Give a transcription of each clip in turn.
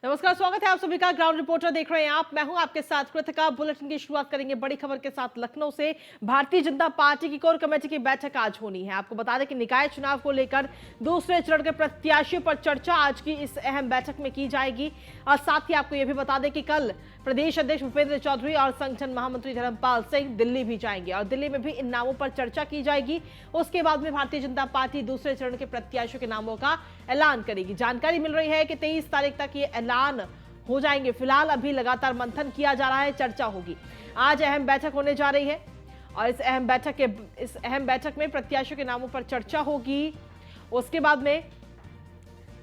नमस्कार, स्वागत है आप सभी का। ग्राउंड रिपोर्टर देख रहे हैं आप। मैं हूं आपके साथ कृतिका। बुलेटिन की शुरुआत करेंगे बड़ी खबर के साथ। लखनऊ से भारतीय जनता पार्टी की कोर कमेटी की बैठक आज होनी है। आपको बता दें कि निकाय चुनाव को लेकर दूसरे चरण के प्रत्याशियों पर चर्चा आज की इस अहम बैठक में की जाएगी। और साथ ही आपको यह भी बता दें कि कल प्रदेश अध्यक्ष भूपेंद्र चौधरी और संगठन महामंत्री धर्मपाल सिंह दिल्ली भी जाएंगे और दिल्ली में भी इन नामों पर चर्चा की जाएगी। उसके बाद में भारतीय जनता पार्टी दूसरे चरण के प्रत्याशियों के नामों का ऐलान करेगी। जानकारी मिल रही है कि 23 तारीख तक ये ऐलान हो जाएंगे। फिलहाल अभी लगातार मंथन किया जा रहा है, चर्चा होगी। आज अहम बैठक होने जा रही है और इस अहम बैठक में प्रत्याशियों के नामों पर चर्चा होगी। उसके बाद में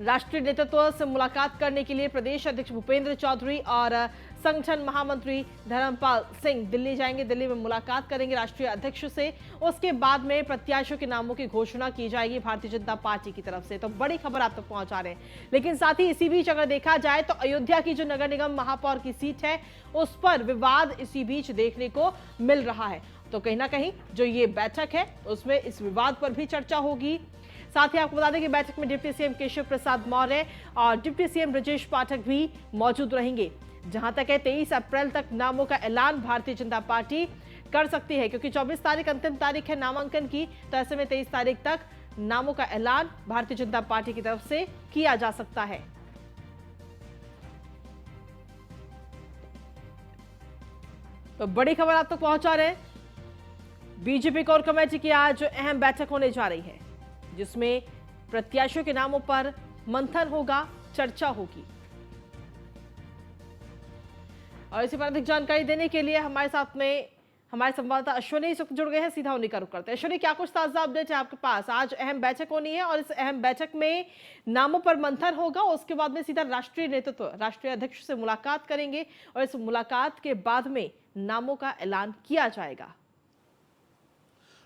राष्ट्रीय नेतृत्व से मुलाकात करने के लिए प्रदेश अध्यक्ष भूपेंद्र चौधरी और संगठन महामंत्री धर्मपाल सिंह दिल्ली जाएंगे। दिल्ली में मुलाकात करेंगे राष्ट्रीय अध्यक्ष से। उसके बाद में प्रत्याशियों के नामों की घोषणा की जाएगी भारतीय जनता पार्टी की तरफ से। तो बड़ी खबर आप तक पहुंचा रहे हैं। लेकिन साथ ही इसी बीच अगर देखा जाए तो अयोध्या की जो नगर निगम महापौर की सीट है उस पर विवाद इसी बीच देखने को मिल रहा है। तो कहीं ना कहीं जो ये बैठक है उसमें इस विवाद पर भी चर्चा होगी। साथ ही आपको बता दें कि बैठक में डिप्टी सीएम केशव प्रसाद मौर्य और डिप्टी सीएम ब्रजेश पाठक भी मौजूद रहेंगे। जहां तक है 23 अप्रैल तक नामों का ऐलान भारतीय जनता पार्टी कर सकती है, क्योंकि 24 तारीख अंतिम तारीख है नामांकन की। तो ऐसे में 23 तारीख तक नामों का ऐलान भारतीय जनता पार्टी की तरफ से किया जा सकता है। तो बड़ी खबर आप तक पहुंचा रहे हैं। बीजेपी कोर कमेटी की आज अहम बैठक होने जा रही है जिसमें प्रत्याशियों के नामों पर मंथन होगा, चर्चा होगी। और इसी पर अधिक जानकारी देने के लिए हमारे साथ में हमारे संवाददाता अश्विनी इस वक्त जुड़ गए हैं। सीधा उन्हीं का रुख करते हैं। अश्विनी, क्या कुछ ताजा अपडेट है आपके पास? आज अहम बैठक होनी है और इस अहम बैठक में नामों पर मंथन होगा। उसके बाद में सीधा राष्ट्रीय नेतृत्व राष्ट्रीय अध्यक्ष से मुलाकात करेंगे और इस मुलाकात के बाद में नामों का ऐलान किया जाएगा।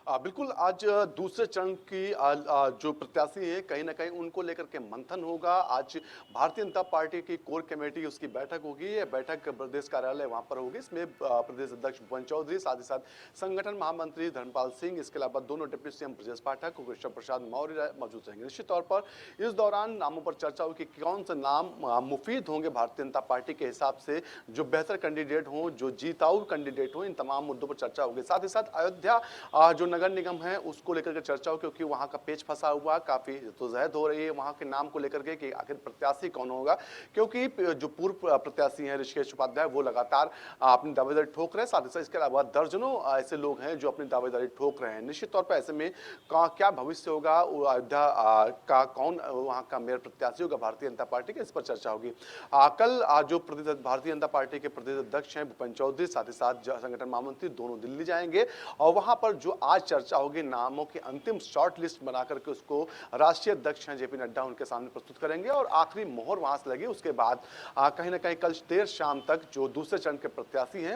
बिल्कुल, आज दूसरे चरण की जो प्रत्याशी है कहीं ना कहीं उनको लेकर के मंथन होगा। आज भारतीय जनता पार्टी की कोर कमेटी उसकी बैठक होगी। ये बैठक प्रदेश कार्यालय वहां पर होगी। इसमें प्रदेश अध्यक्ष भूपेंद्र चौधरी, साथ ही साथ संगठन महामंत्री धर्मपाल सिंह, इसके अलावा दोनों डिप्टी सीएम ब्रजेश पाठक और केशव प्रसाद मौर्य मौजूद रहेंगे। निश्चित तौर पर इस दौरान नामों पर चर्चा होगी कि कौन से नाम मुफीद होंगे भारतीय जनता पार्टी के हिसाब से, जो बेहतर कैंडिडेट हों, जो जीताऊ कैंडिडेट हों। इन तमाम मुद्दों पर चर्चा होगी। साथ ही साथ अयोध्या जो नगर निगम है उसको लेकर के चर्चा हो, क्योंकि वहां का पेच फंसा हुआ, काफी जद्दोजहद हो रही है वहां के नाम को लेकर के कि आखिर प्रत्याशी कौन होगा। क्योंकि जो पूर्व प्रत्याशी हैं ऋषिकेश उपाध्याय, वो लगातार अपनी दावेदारी ठोक रहे हैं। साथ ही साथ इसके अलावा दर्जनों ऐसे लोग हैं जो अपनी दावेदारी ठोक रहे हैं। निश्चित तौर पर ऐसे में क्या भविष्य होगा, अयोध्या का कौन वहां का मेयर प्रत्याशी होगा भारतीय जनता पार्टी के, इस पर चर्चा होगी। कल जो भारतीय जनता पार्टी के प्रदेश अध्यक्ष हैं भूपेंद्र चौधरी, साथ ही साथ संगठन महामंत्री दोनों दिल्ली जाएंगे और वहां पर जो आज चर्चा होगी नामों की अंतिम शॉर्ट लिस्ट बना करके उसको राष्ट्रीय अध्यक्ष हैं जेपी नड्डा उनके सामने प्रस्तुत करेंगे और आखिरी मोहर वहां से लगी। उसके बाद कहीं ना कहीं कल देर शाम तक जो दूसरे चरण के प्रत्याशी हैं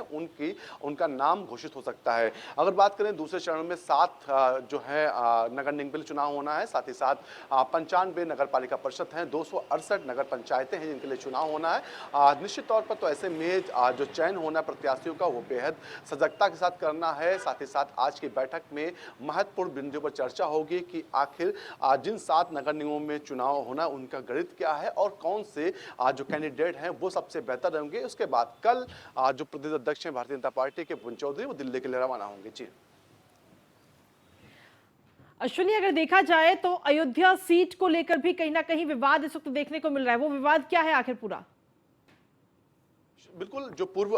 उनका नाम घोषित हो सकता है। अगर बात करें दूसरे चरण में 7 जो है नगर निगम चुनाव होना है, साथ ही साथ 95 नगर पालिका परिषद हैं, 268 नगर पंचायतें हैं जिनके लिए चुनाव होना है। निश्चित तौर पर तो ऐसे में जो चयन होना है प्रत्याशियों का वो बेहद सजगता के साथ करना है। साथ ही साथ आज की बैठक में महत्वपूर्ण बिंदुओं पर चर्चा होगी कि आखिर जिन 7 नगर निगमों में चुनाव होना उनका गणित क्या है और कौन से जो कैंडिडेट हैं वो सबसे बेहतर रहेंगे। उसके बाद कल जो प्रदेश अध्यक्ष हैं भारतीय जनता पार्टी के भूपेंद्र चौधरी वो दिल्ली के लिए रवाना होंगे। जी अश्विनी, अगर देखा जाए तो अयोध्या सीट को लेकर भी कहीं ना कहीं विवाद इस वक्त देखने को मिल रहा है। वो विवाद क्या है आखिर पूरा? बिल्कुल, जो पूर्व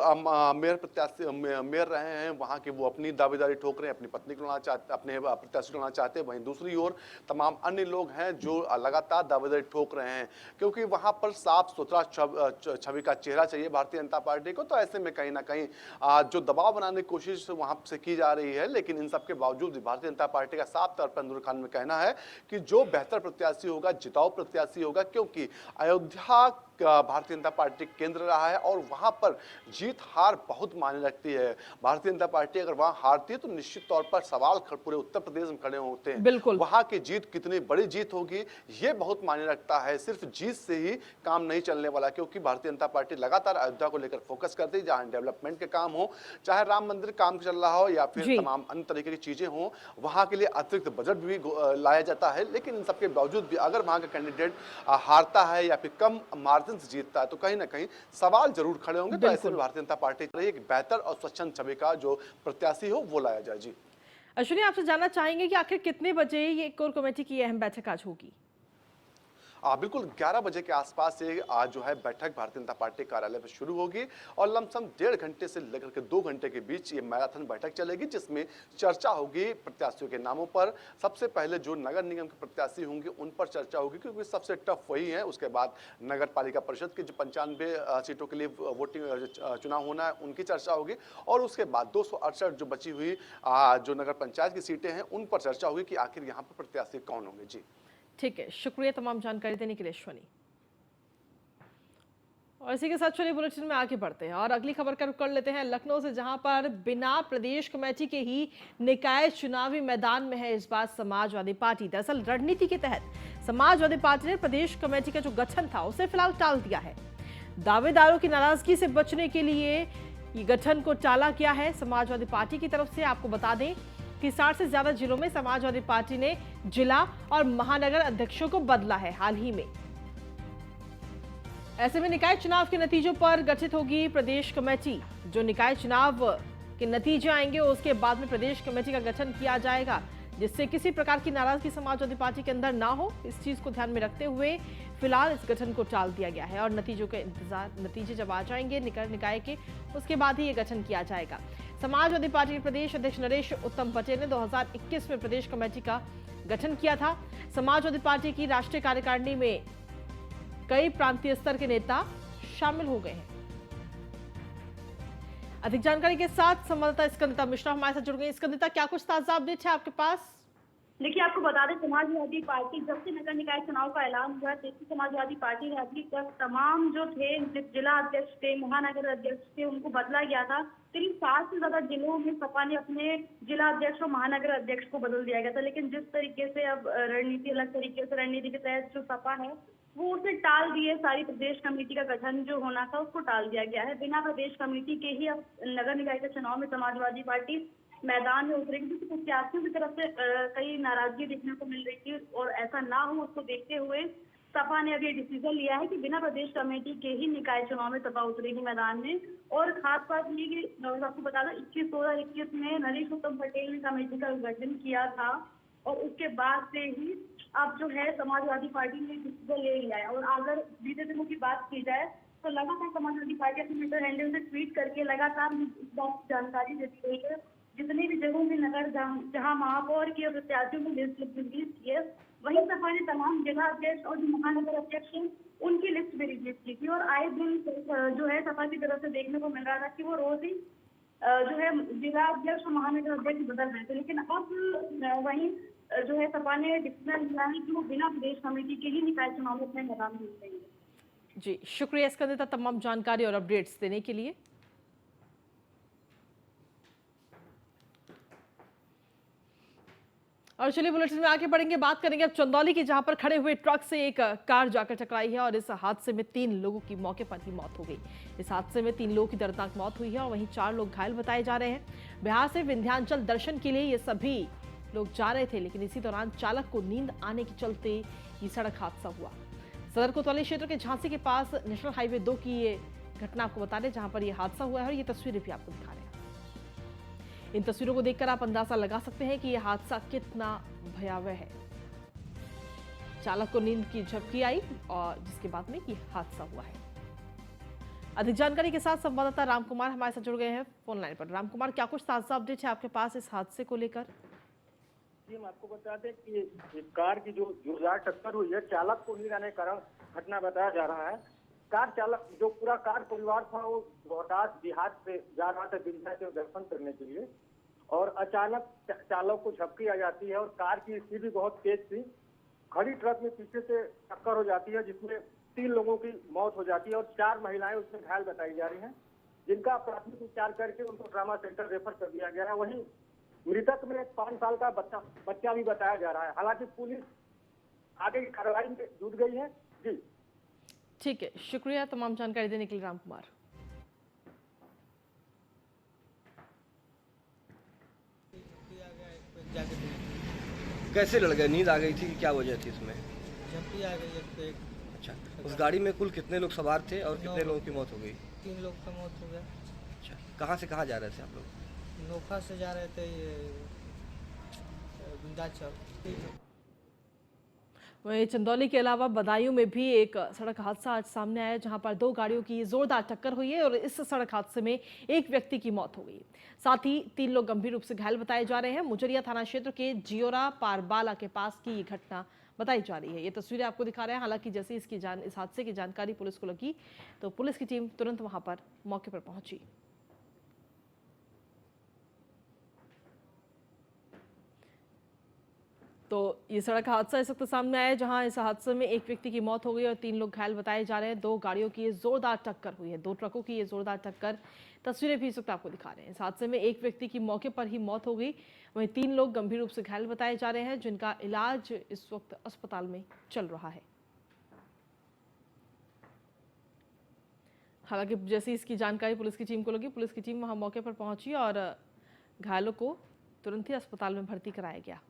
मेयर प्रत्याशी मेयर रहे हैं वहां के वो अपनी दावेदारी ठोक रहे हैं, अपनी पत्नी को लाना चाहते, अपने प्रत्याशी को लाना चाहते हैं। वहीं दूसरी ओर तमाम अन्य लोग हैं जो लगातार दावेदारी ठोक रहे हैं, क्योंकि वहां पर साफ सुथरा छवि का चेहरा चाहिए भारतीय जनता पार्टी को। तो ऐसे में कहीं ना कहीं जो दबाव बनाने की कोशिश वहां से की जा रही है, लेकिन इन सबके बावजूद भारतीय जनता पार्टी का साफ तौर पर अंदर खान में कहना है कि जो बेहतर प्रत्याशी होगा, जिताऊ प्रत्याशी होगा, क्योंकि अयोध्या भारतीय जनता पार्टी केंद्र रहा है और वहां पर जीत हार बहुत मायने रखती है। भारतीय जनता पार्टी अगर वहां हारती है तो निश्चित तौर पर सवाल पूरे उत्तर प्रदेश में खड़े होते हैं। बिल्कुल, वहां की जीत कितनी बड़ी जीत होगी ये बहुत मायने रखता है। सिर्फ जीत से ही काम नहीं चलने वाला, क्योंकि भारतीय जनता पार्टी लगातार अयोध्या को लेकर फोकस करती है। जहां डेवलपमेंट के काम हो, चाहे राम मंदिर काम चल रहा हो या फिर तमाम अन्य तरीके की चीजें हो, वहां के लिए अतिरिक्त बजट भी लाया जाता है। लेकिन इन सबके बावजूद भी अगर वहां का कैंडिडेट हारता है या फिर कम मार्जिन मार्जिन से जीतता है तो कहीं ना कहीं सवाल जरूर खड़े होंगे। तो ऐसे बिल्कुल। में भारतीय जनता पार्टी के लिए एक बेहतर और स्वच्छंद छवि का जो प्रत्याशी हो वो लाया जाए। जी अश्विनी, आपसे जानना चाहेंगे कि आखिर कितने बजे ये कोर कमेटी की अहम बैठक आज होगी? बिल्कुल 11 बजे के आसपास से आज जो है बैठक भारतीय जनता पार्टी कार्यालय में शुरू होगी और लमसम 1.5 घंटे से लेकर के 2 घंटे के बीच ये मैराथन बैठक चलेगी, जिसमें चर्चा होगी प्रत्याशियों के नामों पर। सबसे पहले जो नगर निगम के प्रत्याशी होंगे उन पर चर्चा होगी, क्योंकि सबसे टफ वही है। उसके बाद नगर पालिका परिषद की जो 95 सीटों के लिए वोटिंग चुनाव होना है उनकी चर्चा होगी और उसके बाद 268 जो बची हुई जो नगर पंचायत की सीटें हैं उन पर चर्चा होगी कि आखिर यहाँ पर प्रत्याशी कौन होंगे। जी ठीक है, शुक्रिया तमाम जानकारी देने के लिए अश्विनी। और इसी के साथ चलिए बुलेटिन में आगे बढ़ते हैं और अगली खबर का रुख कर लेते हैं लखनऊ से, जहां पर बिना प्रदेश कमेटी के ही निकाय चुनावी मैदान में है इस बार समाजवादी पार्टी। दरअसल रणनीति के तहत समाजवादी पार्टी ने प्रदेश कमेटी का जो गठन था उसे फिलहाल टाल दिया है। दावेदारों की नाराजगी से बचने के लिए ये गठन को टाला गया है समाजवादी पार्टी की तरफ से। आपको बता दें कि 60 से ज्यादा जिलों में समाजवादी पार्टी ने जिला और महानगर अध्यक्षों को बदला है हाल ही में। ऐसे में निकाय चुनाव के नतीजों पर गठित होगी प्रदेश कमेटी। जो निकाय चुनाव के नतीजे आएंगे उसके बाद में प्रदेश कमेटी का गठन किया जाएगा, जिससे किसी प्रकार की नाराजगी समाजवादी पार्टी के अंदर ना हो। इस चीज को ध्यान में रखते हुए फिलहाल इस गठन को टाल दिया गया है और नतीजों के इंतजार, नतीजे जब आ जाएंगे निकाय के उसके बाद ही ये गठन किया जाएगा। समाजवादी पार्टी के प्रदेश अध्यक्ष नरेश उत्तम पटेल ने 2021 में प्रदेश कमेटी का गठन किया था। समाजवादी पार्टी की राष्ट्रीय कार्यकारिणी में कई प्रांतीय स्तर के नेता शामिल हो गए हैं। अधिक जानकारी के साथ संवाददाता स्कंदिता मिश्रा हमारे साथ जुड़ गई। स्कंदिता, क्या कुछ ताजा अपडेट है आपके पास? देखिए, आपको बता दें समाजवादी पार्टी जब से नगर निकाय चुनाव का ऐलान हुआ तब से समाजवादी पार्टी ने अभी तक तमाम जो थे जिला अध्यक्ष थे, महानगर अध्यक्ष थे, उनको बदला गया था। करीब 60 से ज्यादा जिलों में सपा ने अपने जिला अध्यक्ष और महानगर अध्यक्ष को बदल दिया गया था। लेकिन जिस तरीके से अब रणनीति अलग तरीके से रणनीति के तहत जो सपा है वो उसे टाल दिए, सारी प्रदेश कमेटी का गठन जो होना था उसको टाल दिया गया है। बिना प्रदेश कमेटी के ही अब नगर निकाय के चुनाव में समाजवादी पार्टी मैदान में उतरेगी, क्योंकि प्रत्याशियों की तरफ से कई नाराजगी देखने को मिल रही थी और ऐसा ना हो उसको देखते हुए सपा ने अब ये डिसीजन लिया है कि बिना प्रदेश कमेटी के ही निकाय चुनाव में सपा उतरेगी मैदान में। और खास बात ये कि आपको बता दें 2021 में नरेश उत्तम पटेल ने कमेटी का गठन किया था और उसके बाद से ही अब जो है समाजवादी पार्टी ने डिसीजन ले लिया है। और अगर बीते दिनों की बात की जाए तो लगातार समाजवादी पार्टी अपने ट्विटर हैंडल से ट्वीट करके लगातार इस बात की जानकारी देती रही है। जितनी भी जगहों में नगर जहां महापौर की और प्रत्याशियों की लिस्ट रिलीज की है, वहीं सपा ने तमाम जिला अध्यक्ष और जो महानगर अध्यक्ष हैं उनकी लिस्ट भी रिलीज की थी। और आए दिन जो है सपा की तरफ से देखने को मिल रहा था कि वो रोज ही जो है जिला अध्यक्ष और महानगर अध्यक्ष बदल रहे थे। लेकिन अब वहीं जो है सपा ने डिसीजन लिया है कि वो बिना प्रदेश कमेटी के ही निकाय चुनाव में अपने मैदान में उतरेंगे। जी शुक्रिया स्कंदिता तमाम जानकारी और अपडेट्स देने के लिए। और चलिए बुलेटिन में आगे बढ़ेंगे, बात करेंगे अब चंदौली की, जहां पर खड़े हुए ट्रक से एक कार जाकर टकराई है और इस हादसे में 3 लोगों की मौके पर ही मौत हो गई। इस हादसे में 3 लोगों की दर्दनाक मौत हुई है और वहीं 4 लोग घायल बताए जा रहे हैं। बिहार से विंध्याचल दर्शन के लिए ये सभी लोग जा रहे थे, लेकिन इसी दौरान चालक को नींद आने के चलते ये सड़क हादसा हुआ। सदर कोतवाली क्षेत्र के झांसी के पास नेशनल हाईवे 2 की ये घटना आपको बता दें, जहां पर यह हादसा हुआ है और ये तस्वीरें भी आपको दिखा रहे हैं। इन तस्वीरों को देखकर आप अंदाजा लगा सकते हैं कि यह हादसा कितना भयावह है। चालक को नींद की झपकी आई और जिसके बाद में यह हादसा हुआ है। अधिक जानकारी के साथ संवाददाता रामकुमार हमारे साथ जुड़ गए हैं फोन लाइन पर। रामकुमार, क्या कुछ ताजा अपडेट है आपके पास इस हादसे को लेकर? जी, हम आपको बता दें कि कार की जो जोरदार टक्कर हुई है, चालक को नींद आने के कारण घटना बताया जा रहा है। कार चालक जो पूरा कार परिवार था वो रोहतास बिहार से जा रहा था विंध्याचल दर्शन करने के लिए और अचानक चालक को झपकी आ जाती है और कार की स्पीड भी बहुत तेज थी। खड़ी ट्रक में पीछे से टक्कर हो जाती है, जिसमें 3 लोगों की मौत हो जाती है और 4 महिलाएं उसमें घायल बताई जा रही हैं, जिनका प्राथमिक उपचार करके उनको ट्रामा सेंटर रेफर कर दिया गया है। वहीं मृतक में 5 साल का बच्चा भी बताया जा रहा है। हालांकि पुलिस आगे की कार्रवाई में जुट गई है। जी ठीक है, शुक्रिया तमाम जानकारी देने के लिए रामकुमार। कैसे लड़ गए? नींद आ गई थी, क्या वजह थी इसमें? झपकी आ गई एक पे एक। अच्छा, उस गाड़ी में कुल कितने लोग सवार थे और कितने लोगों की मौत हो गई? 3 लोग का मौत हो गया। अच्छा, कहाँ से कहाँ जा रहे थे आप लोग? नोखा से जा रहे थे ये विंध्याचल। वहीं चंदौली के अलावा बदायूं में भी एक सड़क हादसा आज सामने आया, जहां पर 2 गाड़ियों की जोरदार टक्कर हुई है और इस सड़क हादसे में एक व्यक्ति की मौत हो गई। साथ ही 3 लोग गंभीर रूप से घायल बताए जा रहे हैं। मुजरिया थाना क्षेत्र के जियोरा पारबाला के पास की ये घटना बताई जा रही है। ये तस्वीरें आपको दिखा रहे हैं। हालांकि जैसे इस हादसे की जानकारी पुलिस को लगी तो पुलिस की टीम तुरंत वहां पर मौके पर पहुंची। तो ये सड़क हादसा इस वक्त सामने आया, जहां इस हादसे में एक व्यक्ति की मौत हो गई और 3 लोग घायल बताए जा रहे हैं। 2 गाड़ियों की ये जोरदार टक्कर हुई है, 2 ट्रकों की ये जोरदार टक्कर। तस्वीरें भी इस वक्त आपको दिखा रहे हैं। इस हादसे में एक व्यक्ति की मौके पर ही मौत हो गई, वहीं 3 लोग गंभीर रूप से घायल बताए जा रहे हैं, जिनका इलाज इस वक्त अस्पताल में चल रहा है। हालांकि जैसे इसकी जानकारी पुलिस की टीम को लगी, पुलिस की टीम वहां मौके पर पहुंची और घायलों को तुरंत ही अस्पताल में भर्ती कराया गया।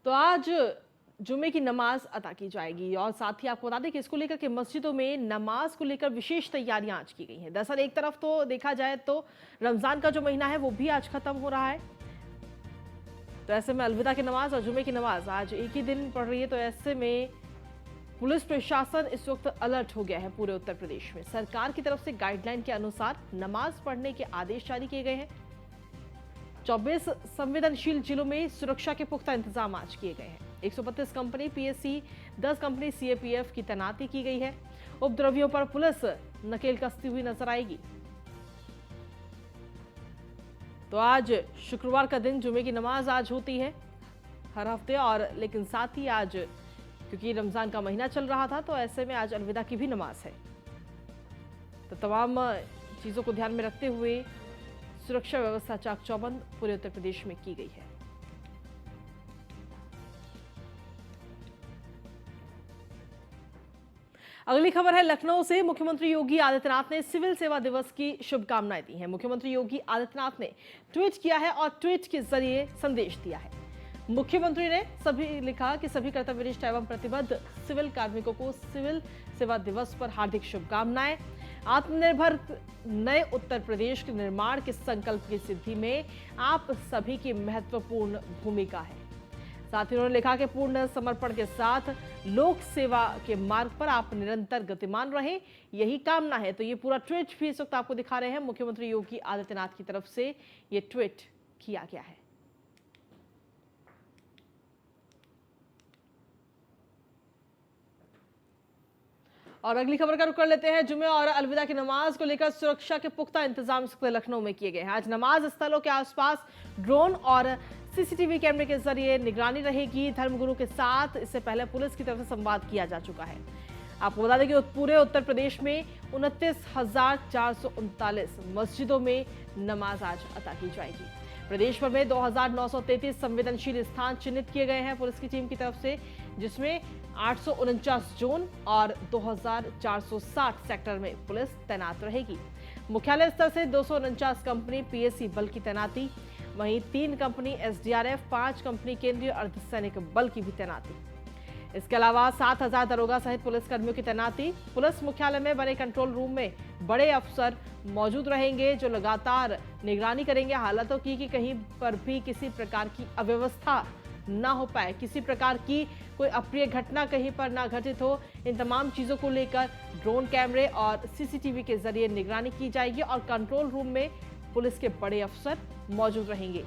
तो आज जुमे की नमाज अदा की जाएगी और साथ ही आपको बता दें कि इसको लेकर के मस्जिदों में नमाज को लेकर विशेष तैयारियां आज की गई हैं। दरअसल एक तरफ तो देखा जाए तो रमजान का जो महीना है वो भी आज खत्म हो रहा है, तो ऐसे में अलविदा की नमाज और जुमे की नमाज आज एक ही दिन पढ़ रही है। तो ऐसे में पुलिस प्रशासन इस वक्त अलर्ट हो गया है पूरे उत्तर प्रदेश में। सरकार की तरफ से गाइडलाइन के अनुसार नमाज पढ़ने के आदेश जारी किए गए हैं। 24 संवेदनशील जिलों में सुरक्षा के पुख्ता इंतजाम आज किए गए हैं। 132 कंपनी पीएससी, 10 कंपनी सीएपीएफ की तैनाती की गई है। उपद्रवियों पर पुलिस नकेल कसती हुई नजर आएगी। तो आज शुक्रवार का दिन, जुमे की नमाज आज होती है हर हफ्ते, और लेकिन साथ ही आज क्योंकि रमजान का महीना चल रहा था तो ऐसे में आज अलविदा की भी नमाज है। तो तमाम चीजों को ध्यान में रखते हुए सुरक्षा व्यवस्था चाक चौबंद पूरे उत्तर प्रदेश में की गई है। अगली खबर है लखनऊ से। मुख्यमंत्री योगी आदित्यनाथ ने सिविल सेवा दिवस की शुभकामनाएं दी हैं। मुख्यमंत्री योगी आदित्यनाथ ने ट्वीट किया है और ट्वीट के जरिए संदेश दिया है। मुख्यमंत्री ने लिखा कि सभी कर्तव्यनिष्ठ एवं प्रतिबद्ध सिविल कार्मिकों को सिविल सेवा दिवस पर हार्दिक शुभकामनाएं। आत्मनिर्भर नए उत्तर प्रदेश के निर्माण के संकल्प की सिद्धि में आप सभी की महत्वपूर्ण भूमिका है। साथ ही उन्होंने लिखा कि पूर्ण समर्पण के साथ लोक सेवा के मार्ग पर आप निरंतर गतिमान रहें, यही कामना है। तो ये पूरा ट्वीट भी इस वक्त आपको दिखा रहे हैं। मुख्यमंत्री योगी आदित्यनाथ की तरफ से ये ट्वीट किया गया है। और अगली खबर का रुख कर लेते हैं। जुमे और अलविदा की नमाज को लेकर सुरक्षा के पुख्ता इंतजाम लखनऊ में किए गए हैं। आज नमाज स्थलों के आसपास ड्रोन और सीसीटीवी कैमरे के जरिए निगरानी रहेगी। धर्मगुरु के साथ इससे पहले पुलिस की तरफ से संवाद किया जा चुका है। आपको बता दें कि पूरे उत्तर प्रदेश में 29,439 मस्जिदों में नमाज आज अदा की जाएगी। प्रदेश भर में 2,933 संवेदनशील स्थान चिन्हित किए गए हैं पुलिस की टीम की तरफ से, जिसमें 849 जोन और 2,460 सेक्टर में पुलिस तैनात रहेगी। मुख्यालय स्तर से 249 कंपनी पीएससी बल की तैनाती, वहीं 3 कंपनी एसडीआरएफ, 5 कंपनी केंद्रीय अर्धसैनिक बल की भी तैनाती। इसके अलावा 7,000 दरोगा सहित पुलिस कर्मियों की तैनाती। पुलिस मुख्यालय में बने कंट्रोल रूम में बड़े अफसर मौजूद रहेंगे जो लगातार निगरानी करेंगे हालातों की कि कहीं पर भी किसी प्रकार की अव्यवस्था ना हो पाए, किसी प्रकार की कोई अप्रिय घटना कहीं पर ना घटित हो। इन तमाम चीजों को लेकर ड्रोन कैमरे और सीसीटीवी के जरिए निगरानी की जाएगी और कंट्रोल रूम में पुलिस के बड़े अफसर मौजूद रहेंगे।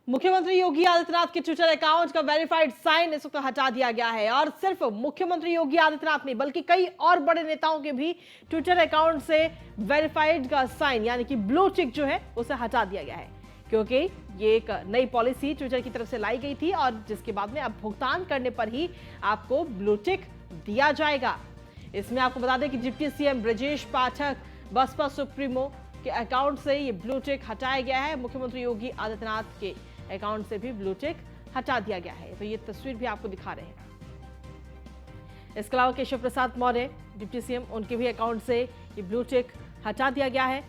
मुख्यमंत्री योगी आदित्यनाथ के ट्विटर अकाउंट का वेरीफाइड साइन इस वक्त हटा दिया गया है और सिर्फ मुख्यमंत्री योगी आदित्यनाथ नहीं बल्कि कई और बड़े नेताओं के भी ट्विटर अकाउंट से वेरीफाइड का साइन यानी कि ब्लू टिक जो है उसे हटा दिया गया है, क्योंकि ये एक नई पॉलिसी ट्विटर की तरफ से लाई गई थी और जिसके बाद में अब भुगतान करने पर ही आपको ब्लू टिक दिया जाएगा। इसमें आपको बता दें कि deputy CM Brajesh Pathak Baspa supremo के अकाउंट से ये ब्लू टिक हटाया गया है। मुख्यमंत्री योगी आदित्यनाथ के अकाउंट से भी ब्लू टिक हटा दिया गया है। तो ये तस्वीर भी आपको दिखा रहे हैं। इसके अलावा केशव प्रसाद मौर्य डिप्टी सीएम, उनके भी अकाउंट से ये ब्लू टिक हटा दिया गया है।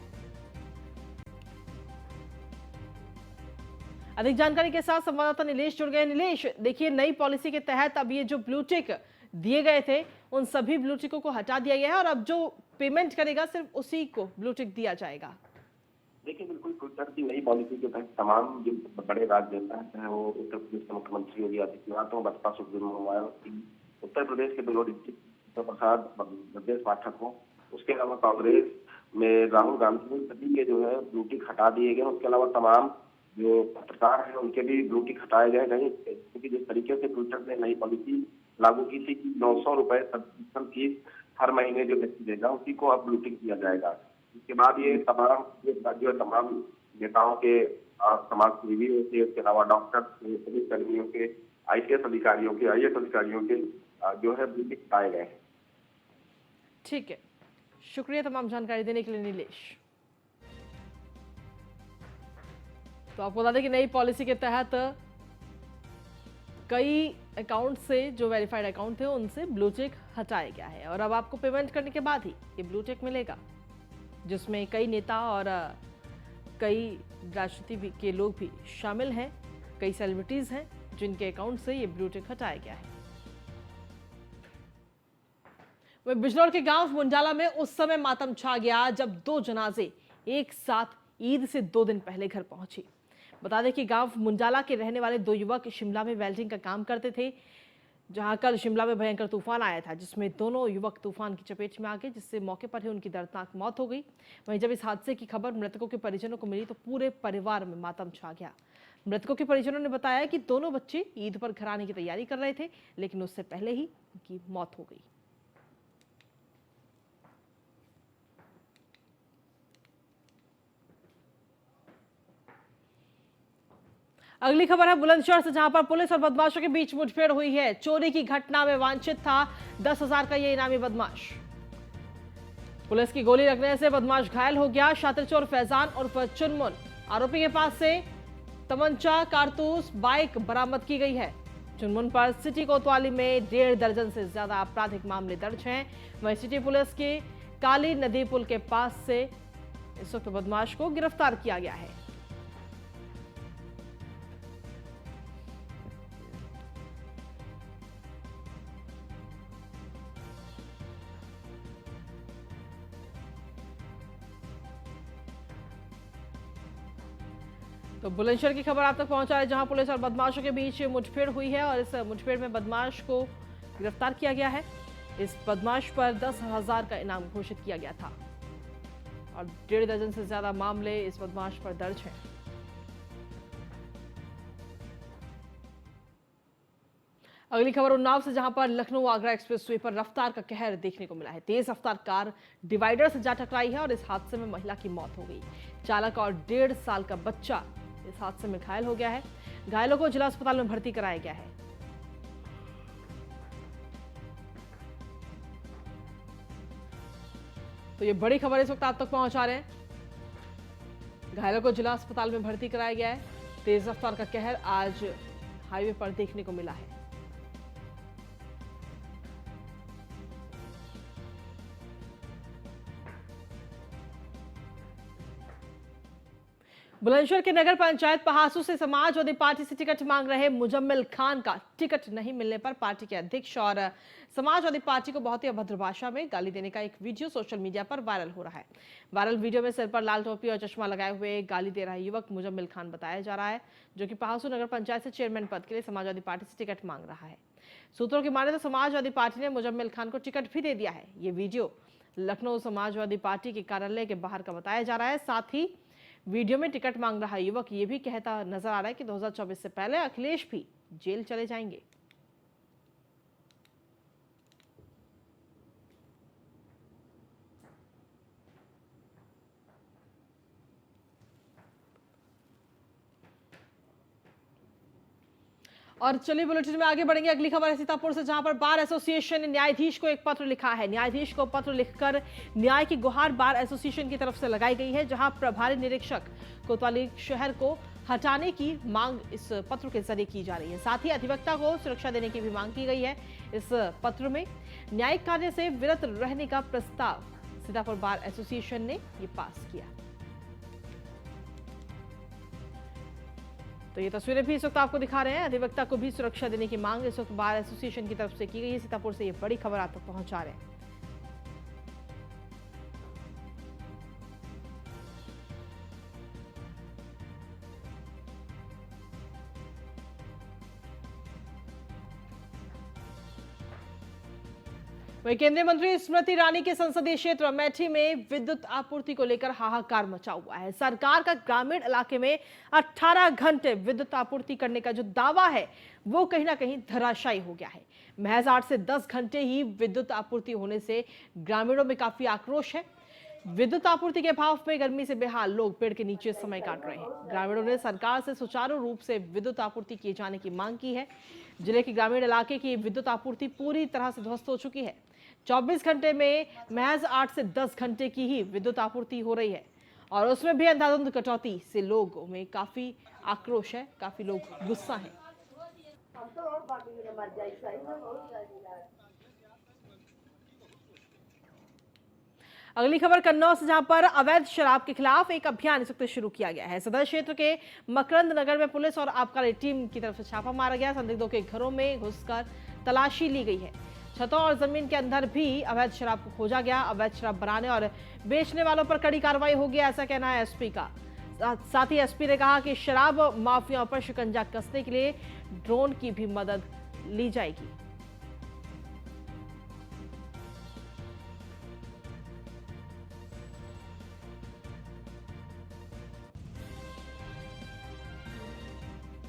अधिक जानकारी के साथ संवाददाता नीलेश जुड़ गए। नीलेश, देखिए नई पॉलिसी के तहत अब ये जो ब्लू टिक दिए गए थे उन सभी ब्लू टिकों को हटा दिया गया है और अब जो पेमेंट करेगा सिर्फ उसी को ब्लू टिक दिया जाएगा। देखिए, बिल्कुल ट्विटर की नई पॉलिसी के तहत तमाम जो बड़े राज्य नेता हैं, चाहे वो उत्तर प्रदेश के मुख्यमंत्री योगी आदित्यनाथ हो, बसपा सुप्रीमो मायावती, उत्तर प्रदेश के बिलोरी प्रसाद, ब्रजेश पाठक हो, उसके अलावा कांग्रेस में राहुल गांधी, सभी के जो है ब्लू टिक हटा दिए गए। उसके अलावा तमाम जो पत्रकार हैं उनके भी ब्लू टिक हटाए गए हैं, क्योंकि जिस तरीके से ट्विटर ने नई पॉलिसी लागू की थी कि 900 रुपए सब्सक्रिप्शन फीस हर महीने जो व्यक्ति देगा उसी को अब ब्लू टिक दिया जाएगा। इसके बाद ये तमाम जो तमाम नेताओं के, समाज सेवियों के, उसके अलावा डॉक्टर, पुलिस कर्मियों के, IPS अधिकारियों के, IAS अधिकारियों के जो है ब्लू टिक हटाए गए हैं। ठीक है, शुक्रिया तमाम जानकारी देने के लिए नीलेश। तो आपको बता दें कि नई पॉलिसी के तहत कई अकाउंट से, जो वेरीफाइड अकाउंट थे, उनसे ब्लू टिक हटाया गया है और अब आपको पेमेंट करने के बाद ही ये ब्लू टिक मिलेगा, जिसमें कई नेता और कई राजनीति के लोग भी शामिल हैं, कई सेलिब्रिटीज हैं जिनके अकाउंट से ये ब्लू टिक हटाया गया है। वह बिजनौर के गांव मुंडाला में उस समय मातम छा गया जब 2 जनाजे एक साथ ईद से 2 दिन पहले घर पहुंचे। बता दें कि गांव मुंडाला के रहने वाले 2 युवक शिमला में वेल्डिंग का काम करते थे, जहां कल शिमला में भयंकर तूफान आया था, जिसमें दोनों युवक तूफान की चपेट में आ गए, जिससे मौके पर ही उनकी दर्दनाक मौत हो गई। वहीं जब इस हादसे की खबर मृतकों के परिजनों को मिली तो पूरे परिवार में मातम छा गया। मृतकों के परिजनों ने बताया कि दोनों बच्चे ईद पर घर आने की तैयारी कर रहे थे, लेकिन उससे पहले ही उनकी मौत हो गई। अगली खबर है बुलंदशहर से, जहां पर पुलिस और बदमाशों के बीच मुठभेड़ हुई है। चोरी की घटना में वांछित था 10,000 का ये इनामी बदमाश। पुलिस की गोली लगने से बदमाश घायल हो गया। शातिर चोर फैजान उर्फ चुनमुन, आरोपी के पास से तमंचा, कारतूस, बाइक बरामद की गई है। चुनमुन पर सिटी कोतवाली में 1.5 दर्जन से ज्यादा आपराधिक मामले दर्ज हैं। वहीं सिटी पुलिस के काली नदी पुल के पास से इस वक्त बदमाश को गिरफ्तार किया गया है। तो बुलंदशहर की खबर आप तक पहुंचा है, जहां पुलिस और बदमाशों के बीच मुठभेड़ हुई है और इस मुठभेड़ में बदमाश को गिरफ्तार किया गया है। इस बदमाश पर 10,000 का इनाम घोषित किया गया था और 1.5 दर्जन से ज्यादा मामले इस बदमाश पर दर्ज हैं। अगली खबर उन्नाव से, जहां पर लखनऊ आगरा एक्सप्रेसवे पर रफ्तार का कहर देखने को मिला है। तेज रफ्तार कार डिवाइडर से जा टकराई है और इस हादसे में महिला की मौत हो गई। चालक और 1.5 साल का बच्चा इस हादसे में घायल हो गया है। घायलों को जिला अस्पताल में भर्ती कराया गया है। तो ये बड़ी खबर इस वक्त आप तक पहुंचा रहे हैं। घायलों को जिला अस्पताल में भर्ती कराया गया है। तेज रफ्तार का कहर आज हाईवे पर देखने को मिला है। बुलंदशहर के नगर पंचायत पहासू से समाजवादी पार्टी से टिकट मांग रहे मुजम्मिल खान का टिकट नहीं मिलने पर पार्टी के अध्यक्ष और समाजवादी पार्टी को बहुत ही अभद्र भाषा में गाली देने का एक वीडियो सोशल मीडिया पर वायरल हो रहा है। वायरल वीडियो में सिर पर लाल टोपी और चश्मा लगाए हुए गाली दे रहा युवक मुजम्मिल खान बताया जा रहा है, जो कि पहासू नगर पंचायत से चेयरमैन पद के लिए समाजवादी पार्टी से टिकट मांग रहा है। सूत्रों की माने तो समाजवादी पार्टी ने मुजम्मिल खान को टिकट भी दे दिया है। ये वीडियो लखनऊ समाजवादी पार्टी के कार्यालय के बाहर का बताया जा रहा है। साथ ही वीडियो में टिकट मांग रहा युवक ये भी कहता नजर आ रहा है कि 2024 से पहले अखिलेश भी जेल चले जाएंगे। और चलिए बुलेटिन में आगे बढ़ेंगे। अगली खबर है सीतापुर से, जहां पर बार एसोसिएशन ने न्यायाधीश को एक पत्र लिखा है। न्यायाधीश को पत्र लिखकर न्याय की गुहार बार एसोसिएशन की तरफ से लगाई गई है, जहां प्रभारी निरीक्षक कोतवाली शहर को हटाने की मांग इस पत्र के जरिए की जा रही है। साथ ही अधिवक्ता को सुरक्षा देने की भी मांग की गई है। इस पत्र में न्यायिक कार्य से विरत रहने का प्रस्ताव सीतापुर बार एसोसिएशन ने ये पास किया। तो ये तस्वीरें भी इस वक्त आपको दिखा रहे हैं। अधिवक्ता को भी सुरक्षा देने की मांग इस वक्त बार एसोसिएशन की तरफ से की गई है। सीतापुर से ये बड़ी खबर आप तक पहुंचा रहे हैं। वहीं केंद्रीय मंत्री स्मृति ईरानी के संसदीय क्षेत्र अमेठी में विद्युत आपूर्ति को लेकर हाहाकार मचा हुआ है। सरकार का ग्रामीण इलाके में 18 घंटे विद्युत आपूर्ति करने का जो दावा है वो कहीं ना कहीं धराशायी हो गया है। महज 8 से 10 घंटे ही विद्युत आपूर्ति होने से ग्रामीणों में काफी आक्रोश है। विद्युत आपूर्ति के अभाव में गर्मी से बेहाल लोग पेड़ के नीचे समय काट रहे हैं। ग्रामीणों ने सरकार से सुचारू रूप से विद्युत आपूर्ति किए जाने की मांग की है। जिले के ग्रामीण इलाके की विद्युत आपूर्ति पूरी तरह से ध्वस्त हो चुकी है। 24 घंटे में महज 8 से 10 घंटे की ही विद्युत आपूर्ति हो रही है और उसमें भी अंधाधुंध कटौती से लोगों में काफी आक्रोश है, काफी लोग गुस्सा हैं। अगली खबर कन्नौज से, जहां पर अवैध शराब के खिलाफ एक अभियान इस वक्त शुरू किया गया है। सदर क्षेत्र के मकरंद नगर में पुलिस और आबकारी टीम की तरफ से छापा मारा गया। संदिग्धों के घरों में घुसकर तलाशी ली गई है। छतों और जमीन के अंदर भी अवैध शराब को खोजा गया। अवैध शराब बनाने और बेचने वालों पर कड़ी कार्रवाई होगी, ऐसा कहना है एसपी का। साथ ही एसपी ने कहा कि शराब माफियाओं पर शिकंजा कसने के लिए ड्रोन की भी मदद ली जाएगी।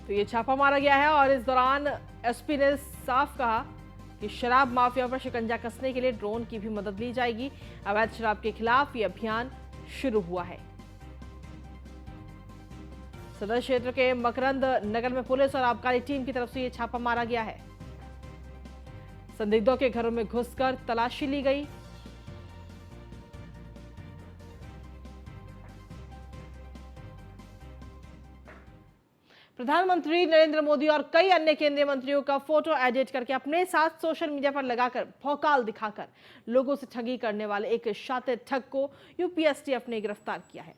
तो ये छापा मारा गया है और इस दौरान एसपी ने साफ कहा कि शराब माफिया पर शिकंजा कसने के लिए ड्रोन की भी मदद ली जाएगी। अवैध शराब के खिलाफ ये अभियान शुरू हुआ है। सदर क्षेत्र के मकरंद नगर में पुलिस और आबकारी टीम की तरफ से ये छापा मारा गया है। संदिग्धों के घरों में घुसकर तलाशी ली गई। प्रधानमंत्री नरेंद्र मोदी और कई अन्य केंद्रीय मंत्रियों का फोटो एडिट करके अपने साथ सोशल मीडिया पर लगाकर भौकाल दिखाकर लोगों से ठगी करने वाले एक शातिर ठग को यूपी एसटीएफ ने गिरफ्तार किया है।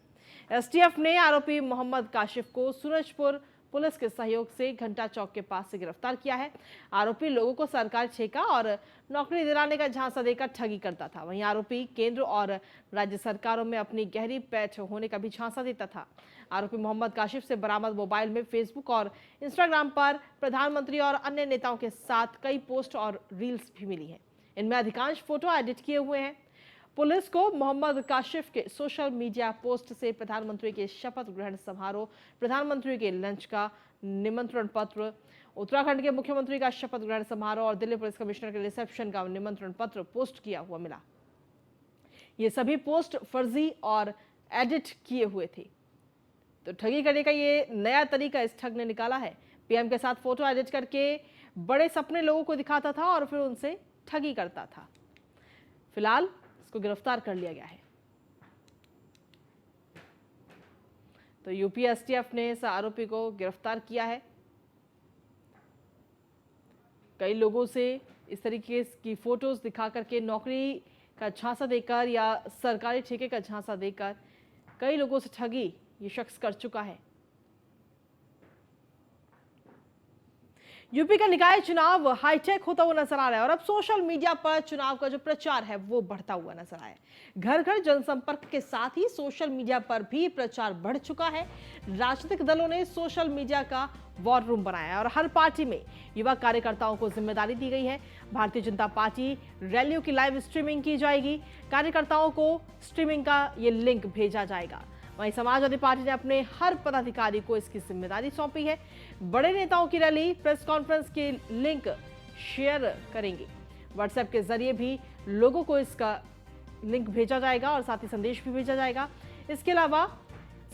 एसटीएफ ने आरोपी मोहम्मद काशिफ को सूरजपुर पुलिस के सहयोग से घंटा चौक के पास से गिरफ्तार किया है। आरोपी लोगों को सरकारी ठेका और नौकरी दिलाने का झांसा देकर ठगी करता था। वहीं आरोपी केंद्र और राज्य सरकारों में अपनी गहरी पैठ होने का भी झांसा देता था। आरोपी मोहम्मद काशिफ से बरामद मोबाइल में फेसबुक और इंस्टाग्राम पर प्रधानमंत्री और अन्य नेताओं के साथ कई पोस्ट और रील्स भी मिली हैं। इनमें अधिकांश फोटो एडिट किए हुए हैं। पुलिस को मोहम्मद काशिफ के सोशल मीडिया पोस्ट से प्रधानमंत्री के शपथ ग्रहण समारोह, प्रधानमंत्री के लंच का निमंत्रण पत्र, उत्तराखंड के मुख्यमंत्री का शपथ ग्रहण समारोह और दिल्ली पुलिस कमिश्नर के रिसेप्शन का निमंत्रण पत्र पोस्ट किया हुआ मिला। ये सभी पोस्ट फर्जी और एडिट किए हुए थे। तो ठगी करने का ये नया तरीका इस ठग ने निकाला है। पीएम के साथ फोटो एडिट करके बड़े सपने लोगों को दिखाता था और फिर उनसे ठगी करता था। फिलहाल इसको गिरफ्तार कर लिया गया है। तो यूपी एसटीएफ ने इस आरोपी को गिरफ्तार किया है। कई लोगों से इस तरीके की फोटोज दिखा करके नौकरी का झांसा देकर या सरकारी ठेके का झांसा देकर कई लोगों से ठगी ये शख्स कर चुका है। यूपी का निकाय चुनाव हाईटेक होता हुआ नजर आ रहा है और अब सोशल मीडिया पर चुनाव का जो प्रचार है वो बढ़ता हुआ नजर आया। घर घर जनसंपर्क के साथ ही सोशल मीडिया पर भी प्रचार बढ़ चुका है। राजनीतिक दलों ने सोशल मीडिया का वॉर रूम बनाया है और हर पार्टी में युवा कार्यकर्ताओं को जिम्मेदारी दी गई है। भारतीय जनता पार्टी रैलियों की लाइव स्ट्रीमिंग की जाएगी। कार्यकर्ताओं को स्ट्रीमिंग का ये लिंक भेजा जाएगा। वहीं समाजवादी पार्टी ने अपने हर पदाधिकारी को इसकी जिम्मेदारी सौंपी है। बड़े नेताओं की रैली, प्रेस कॉन्फ्रेंस के लिंक शेयर करेंगे। व्हाट्सएप के जरिए भी लोगों को इसका लिंक भेजा जाएगा और साथ ही संदेश भी भेजा जाएगा। इसके अलावा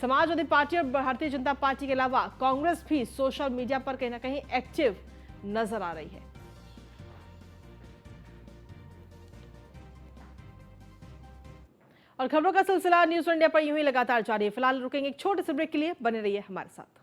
समाजवादी पार्टी और भारतीय जनता पार्टी के अलावा कांग्रेस भी सोशल मीडिया पर कहीं ना कहीं एक्टिव नजर आ रही है। और खबरों का सिलसिला न्यूज इंडिया पर यूं ही लगातार जारी है। फिलहाल रुकेंगे एक छोटे से ब्रेक के लिए, बने रहिए हमारे साथ।